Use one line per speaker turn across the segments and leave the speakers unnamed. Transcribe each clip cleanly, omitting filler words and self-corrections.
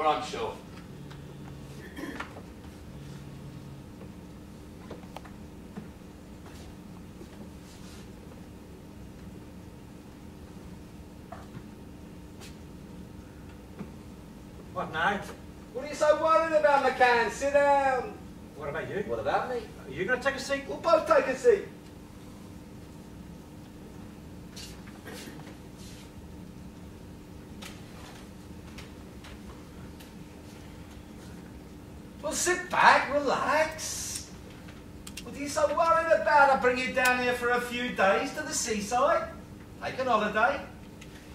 I'm sure.
What now?
What are you so worried about, McCann? Sit down.
What about you?
What about me?
Are you going to take a seat?
We'll both take a seat. Well, sit back, relax. What are you so worried about? I bring you down here for a few days to the seaside. Take an holiday.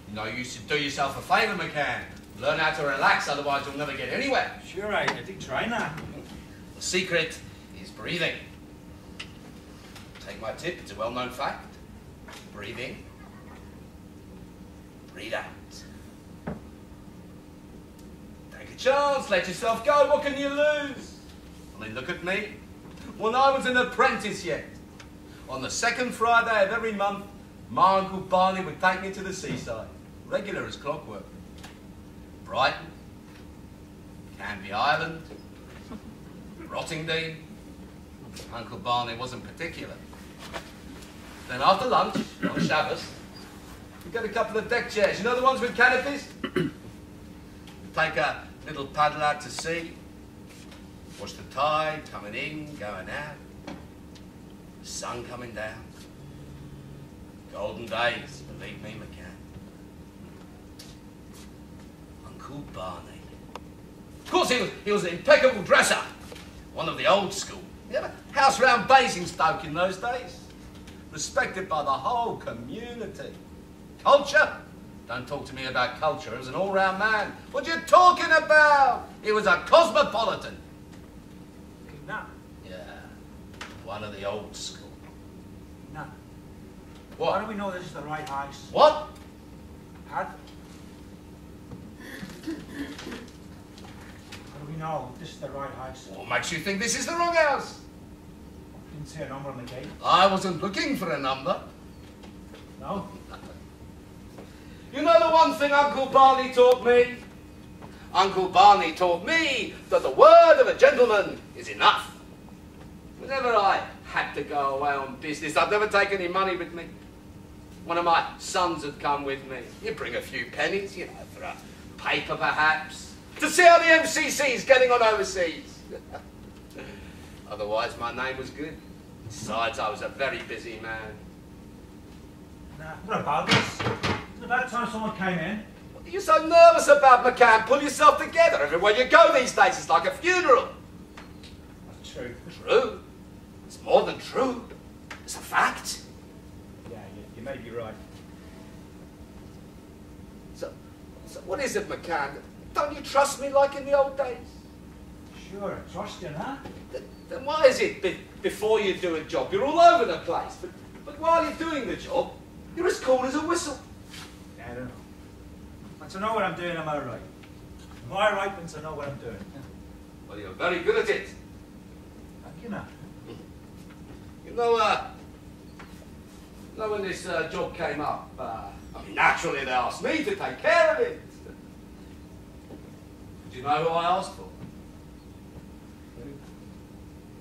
You know, you should do yourself a favour, McCann. Learn how to relax, otherwise you'll never get anywhere.
Sure, I did try that.
The secret is breathing. Take my tip, it's a well-known fact. Breathe in. Breathe out. Take a chance, let yourself go, what can you lose? I mean, look at me. When I was an apprentice yet, on the second Friday of every month, my Uncle Barney would take me to the seaside, regular as clockwork. Brighton, Canby Island, Rottingdean. Uncle Barney wasn't particular. Then after lunch, on Shabbos, we got a couple of deck chairs. You know the ones with canopies? Take a little paddle out to sea, watch the tide coming in, going out, the sun coming down. Golden days, believe me, McCann. Uncle Barney. Of course, he was an impeccable dresser, one of the old school. He had a house round Basingstoke in those days, respected by the whole community. Culture? Don't talk to me about culture. He was an all-round man. What are you talking about? He was a cosmopolitan.
No.
Yeah, one of the old school.
No.
What?
How do we know this is the right house?
What?
How do we know this is the right house?
What makes you think this is the wrong house?
Didn't see a number on the gate.
I wasn't looking for a number.
No?
You know the one thing Uncle Barney taught me? Uncle Barney taught me that the word of a gentleman is enough. Whenever I had to go away on business, I'd never take any money with me. One of my sons had come with me. You bring a few pennies, you know, for a paper perhaps, to see how the MCC's getting on overseas. Otherwise, my name was good. Besides, I was a very busy man.
Nah, what about this? It's about time someone came in.
What are you so nervous about, McCann? Pull yourself together. Everywhere you go these days, it's like a funeral.
That's true.
True? It's more than true. It's a fact.
Yeah, you may be right.
So what is it, McCann? Don't you trust me like in the old days?
Sure, I trust you, huh?
Then why is it before you do a job, you're all over the place, but while you're doing the job, you're as cool as a whistle?
I don't know. But to know what I'm doing, am I right? Am I right when to know what I'm doing?
Well, you're very good at it.
Thank you, now.
You know when this job came up, I mean, naturally they asked me to take care of it. Do you know who I asked for?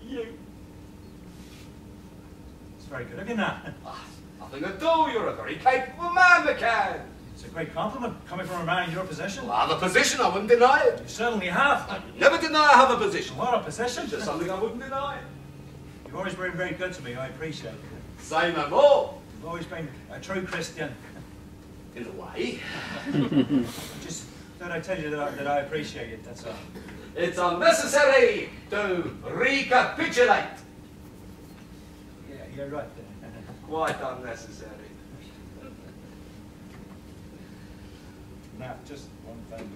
You.
It's very good of you, now.
Nothing at all. You're a very capable man, McCann.
It's a great compliment coming from a man in your position.
Well, I have a position. I wouldn't deny it.
You certainly have.
I would never deny I have a position.
What a position.
It's just something I wouldn't deny.
You've always been very good to me. I appreciate it.
Say no more.
You've always been a true Christian.
In a way.
Just thought I'd tell you that I appreciate it, that's all.
It's unnecessary to recapitulate.
Yeah, you're right.
Quite unnecessary.
Now, just one thing.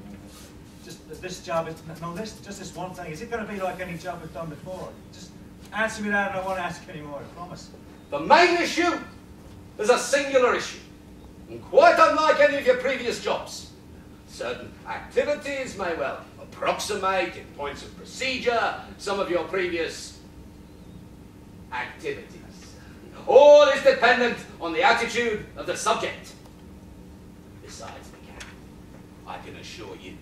Just this job, just this one thing. Is it going to be like any job we've done before? Just answer me that and I won't ask any more, I promise.
The main issue is a singular issue, and quite unlike any of your previous jobs. Certain activities may well approximate in points of procedure some of your previous activities. All is dependent on the attitude of the subject. Besides, McCann, I can assure you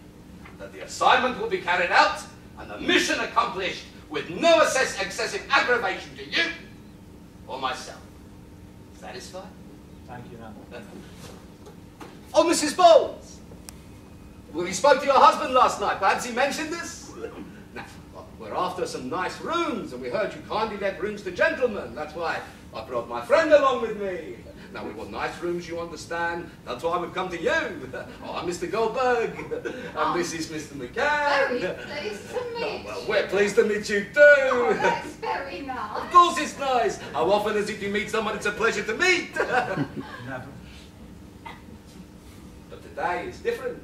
that the assignment will be carried out and the mission accomplished with no excessive aggravation to you or myself. Satisfied?
Thank you, now.
Oh, Mrs. Bowles! Well, you spoke to your husband last night. Perhaps he mentioned this? Now, we're after some nice rooms, and we heard you kindly let rooms to gentlemen. That's why I brought my friend along with me. Now, we want nice rooms, you understand. That's why we've come to you. Oh, I'm Mr. Goldberg, and this is Mr. McCann.
Very pleased to meet
Well,
you.
we're pleased to meet you too.
Oh, that's very nice.
Of course it's nice. How often is it you meet someone it's a pleasure to meet?
Never.
But today is different.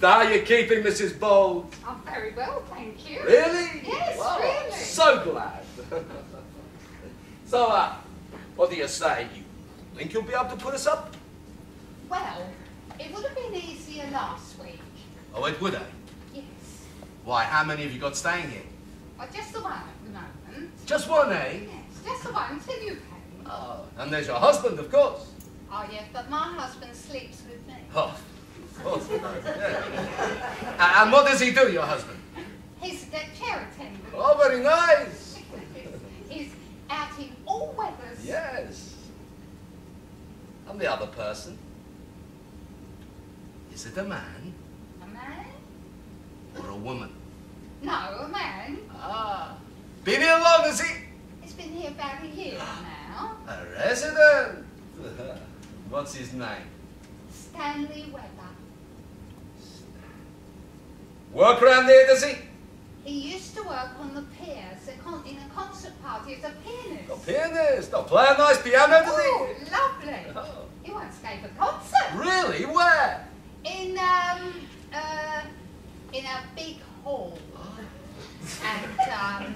How are you keeping, Mrs. Bowles?
Oh, very well, thank you.
Really?
Yes,
Wow,
really.
So glad. So, what do you say? You think you'll be able to put us up?
Well, it would have been easier last week.
Oh, it would, eh?
Yes.
Why, how many have you got staying here?
Well, just the one at the moment.
Just one, eh?
Yes, just the one until you came.
Oh, and there's your husband, of course.
Oh, yes, but my husband sleeps with me.
Oh, of course. Yeah. And what does he do, your husband?
He's a deck chair attendant.
Oh, very nice.
He's out in all weathers.
Yes. And the other person? Is it a man
A man?
or a woman?
No, a man.
Ah. Been here long, has he?
He's been here about a year now.
A resident. What's his name?
Stanley Weber.
Work around there, does he?
He used to work on the pier in a concert party as a pianist.
A pianist. Oh, play a nice piano, does
Oh,
he?
lovely.
Oh.
He once gave a concert
Really? Where?
in a big hall. And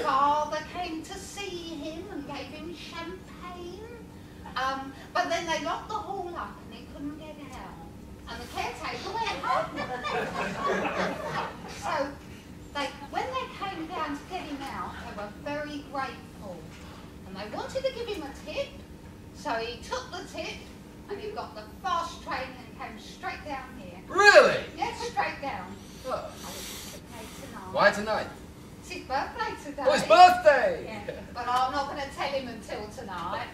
father came to see him and gave him champagne. But then they locked the hall up and he couldn't get out. And the caretaker went home. So when they came down to get him out, they were very grateful. And they wanted to give him a tip. So he took the tip and he got the fast train and came straight down here.
Really?
Yes, straight down.
Oh.
I was to pay tonight.
Why tonight?
It's his birthday today.
Oh, his birthday!
Yeah, but I'm not going to tell him until tonight.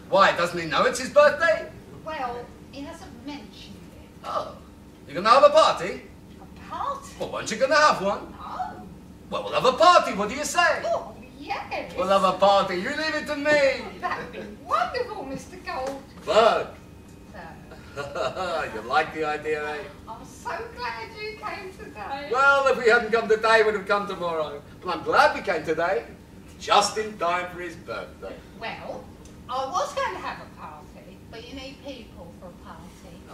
Why, doesn't he know it's his birthday?
Well, he hasn't mentioned it.
Oh. You're going to have a party?
A party?
Well, weren't you going to have one?
No.
Well, we'll have a party. What do you say?
Oh, yes.
We'll have a party. You leave it to me.
That'd be wonderful, Mr.
Berg.
So,
You like the idea, eh?
I'm so glad you came today.
Well, if we hadn't come today, we'd have come tomorrow. But I'm glad we came today. Just in time for his birthday.
Well, I was going to have a party, but you need people for a party.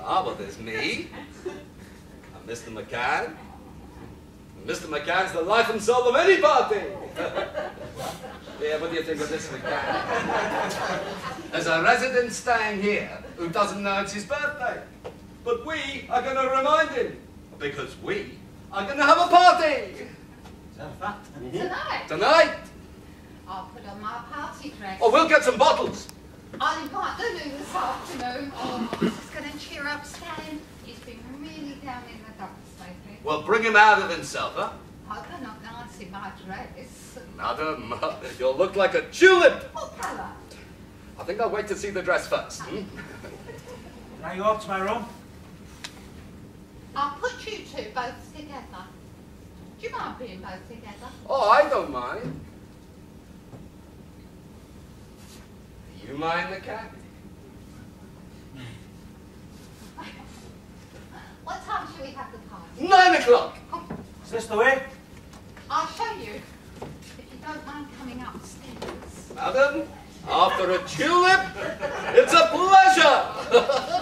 Ah, well, there's me. And Mr. McCann. And Mr. McCann's the life and soul of any party. Yeah, what do you think of this, McCann? There's a resident staying here who doesn't know it's his birthday. But we are going to remind him. Because we are going to have a party.
Is that a fact?
Tonight,
Tonight.
I'll put on my party dress.
Oh, we'll get some bottles.
I'll invite Lulu this afternoon. Oh, this is going to cheer up Stan. He's been really down in the dumps lately.
Well, bring him out of himself, huh?
I cannot dance in my dress.
Madam, you'll look like a tulip.
What colour?
I think I'll wait to see the dress first.
Can I go up to my room?
I'll put you two both together. Do you mind being both together?
Oh, I don't mind. You mind the cat?
What time shall we have the party?
9 o'clock.
Is this the way?
I'll show you. If you don't mind coming upstairs.
Madam, after a tulip, it's a pleasure.